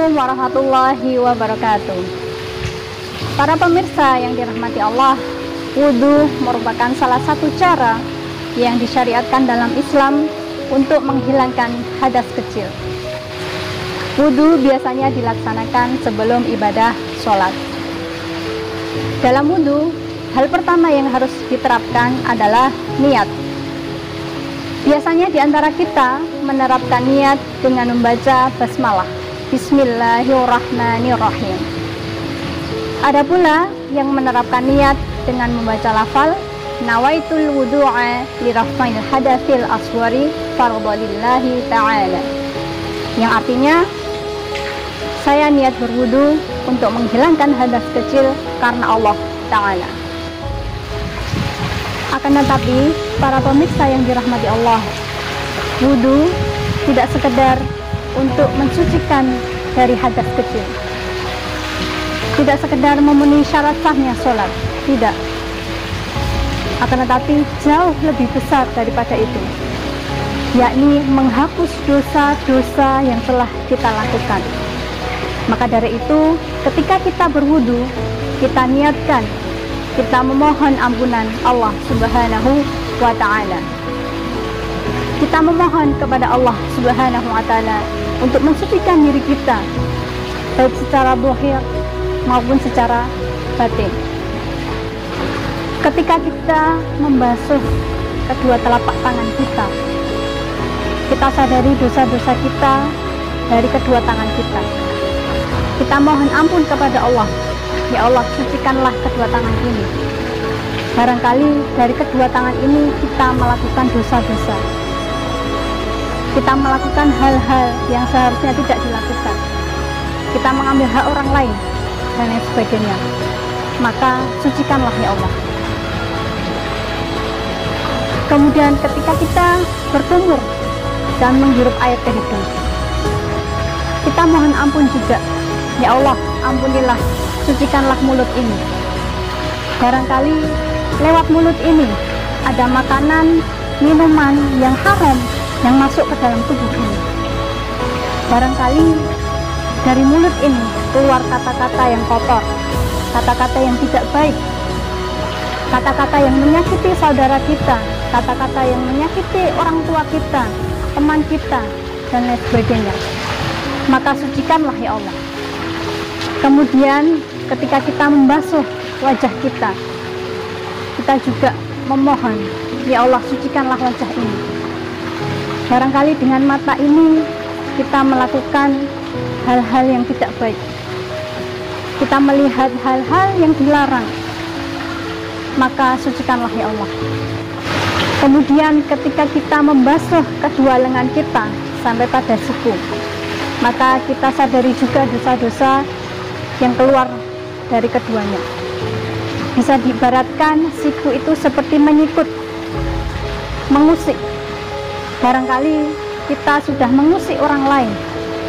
Assalamualaikum warahmatullahi wabarakatuh. Para pemirsa yang dirahmati Allah, wudhu merupakan salah satu cara yang disyariatkan dalam Islam untuk menghilangkan hadas kecil. Wudhu biasanya dilaksanakan sebelum ibadah sholat. Dalam wudhu, hal pertama yang harus diterapkan adalah niat. Biasanya di antara kita menerapkan niat dengan membaca basmalah, Bismillahirrahmanirrahim. Ada pula yang menerapkan niat dengan membaca lafal Nawaitul wudu'a lirafa'il hadatsil aswari fardhalillahi ta'ala, yang artinya saya niat berwudu untuk menghilangkan hadas kecil karena Allah Ta'ala. Akan tetapi, para pemirsa yang dirahmati Allah, wudu tidak sekedar untuk mensucikan dari hadas kecil, tidak sekedar memenuhi syarat sahnya sholat, tidak. Akan tetapi jauh lebih besar daripada itu, yakni menghapus dosa-dosa yang telah kita lakukan. Maka dari itu, ketika kita berwudu, kita niatkan, kita memohon ampunan Allah Subhanahu wa Ta'ala. Kita memohon kepada Allah Subhanahu wa Ta'ala untuk mensucikan diri kita, baik secara zahir maupun secara batin. Ketika kita membasuh kedua telapak tangan kita, kita sadari dosa-dosa kita dari kedua tangan kita. Kita mohon ampun kepada Allah. Ya Allah, sucikanlah kedua tangan ini. Barangkali dari kedua tangan ini kita melakukan dosa-dosa. Kita melakukan hal-hal yang seharusnya tidak dilakukan. Kita mengambil hak orang lain dan lain sebagainya. Maka sucikanlah ya Allah. Kemudian ketika kita berkumur dan menghirup air ke hidung, kita mohon ampun juga. Ya Allah, ampunilah, sucikanlah mulut ini. Barangkali lewat mulut ini ada makanan, minuman yang haram yang masuk ke dalam tubuh ini. Barangkali dari mulut ini keluar kata-kata yang kotor, kata-kata yang tidak baik, kata-kata yang menyakiti saudara kita, kata-kata yang menyakiti orang tua kita, teman kita, dan lain sebagainya. Maka sucikanlah ya Allah. Kemudian ketika kita membasuh wajah kita, kita juga memohon, ya Allah, sucikanlah wajah ini. Barangkali dengan mata ini kita melakukan hal-hal yang tidak baik, kita melihat hal-hal yang dilarang, maka sucikanlah ya Allah. Kemudian ketika kita membasuh kedua lengan kita sampai pada siku, maka kita sadari juga dosa-dosa yang keluar dari keduanya. Bisa diibaratkan siku itu seperti menyikut, mengusik. Barangkali kita sudah mengusik orang lain,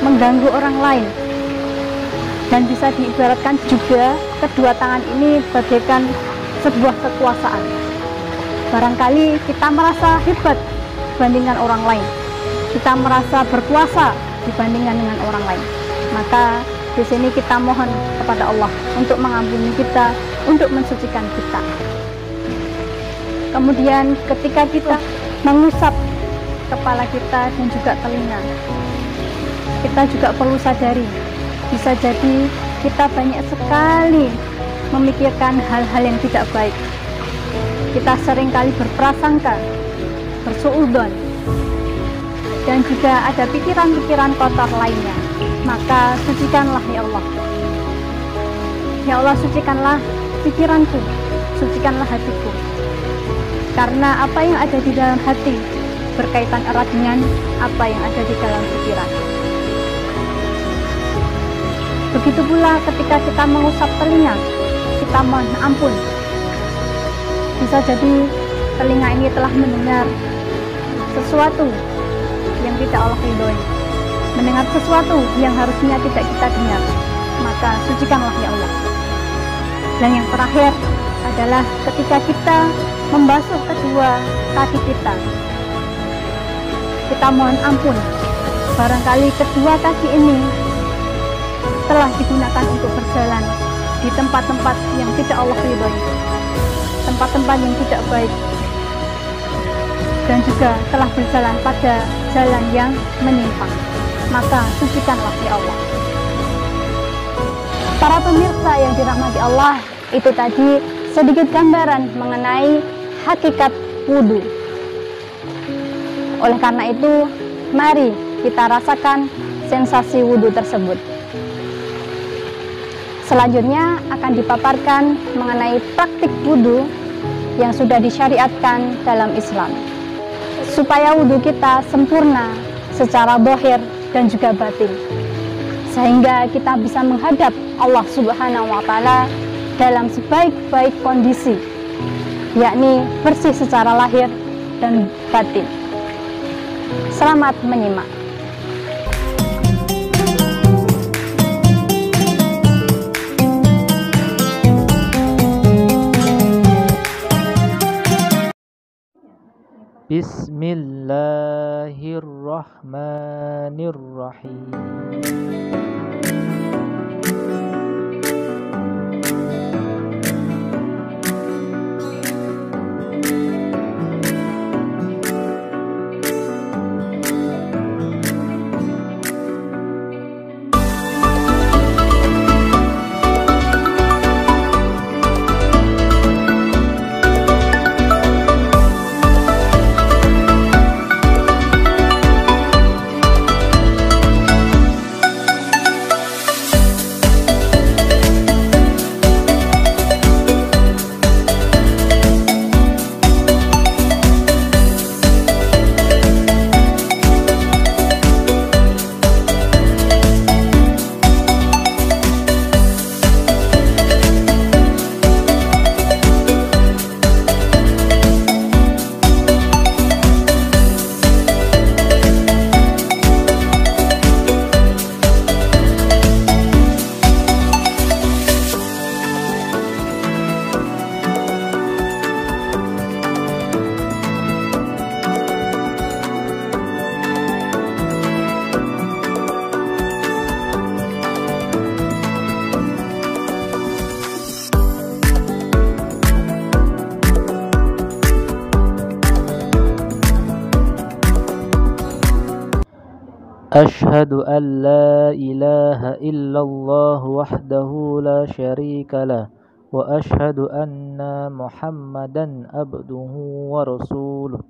mengganggu orang lain. Dan bisa diibaratkan juga kedua tangan ini bagaikan sebuah kekuasaan. Barangkali kita merasa hebat dibandingkan orang lain, kita merasa berkuasa dibandingkan dengan orang lain. Maka di sini kita mohon kepada Allah untuk mengampuni kita, untuk mensucikan kita. Kemudian ketika kita mengusap kepala kita dan juga telinga, kita juga perlu sadari, bisa jadi kita banyak sekali memikirkan hal-hal yang tidak baik. Kita seringkali berprasangka, bersuudzon, dan juga ada pikiran-pikiran kotor lainnya. Maka sucikanlah ya Allah. Ya Allah, sucikanlah pikiranku, sucikanlah hatiku. Karena apa yang ada di dalam hati berkaitan erat dengan apa yang ada di dalam pikiran. Begitu pula ketika kita mengusap telinga, kita mohon ampun. Bisa jadi telinga ini telah mendengar sesuatu yang tidak Allah ridhoi, mendengar sesuatu yang harusnya tidak kita dengar. Maka sucikanlah ya Allah. Dan yang terakhir adalah ketika kita membasuh kedua kaki kita, kita mohon ampun. Barangkali kedua kaki ini telah digunakan untuk berjalan di tempat-tempat yang tidak Allah ridhoi, tempat-tempat yang tidak baik, dan juga telah berjalan pada jalan yang menyimpang, maka sucikanlah ya Allah. Para pemirsa yang dirahmati Allah, itu tadi sedikit gambaran mengenai hakikat wudhu. Oleh karena itu, mari kita rasakan sensasi wudhu tersebut. Selanjutnya akan dipaparkan mengenai praktik wudhu yang sudah disyariatkan dalam Islam, supaya wudhu kita sempurna secara zahir dan juga batin, sehingga kita bisa menghadap Allah Subhanahu wa Ta'ala dalam sebaik-baik kondisi, yakni bersih secara lahir dan batin. Selamat menyimak. Bismillahirrahmanirrahim. Ashhadu an la ilaha illallah wahdahu la syarika lah wa ashhadu anna Muhammadan abduhu wa rasuluh.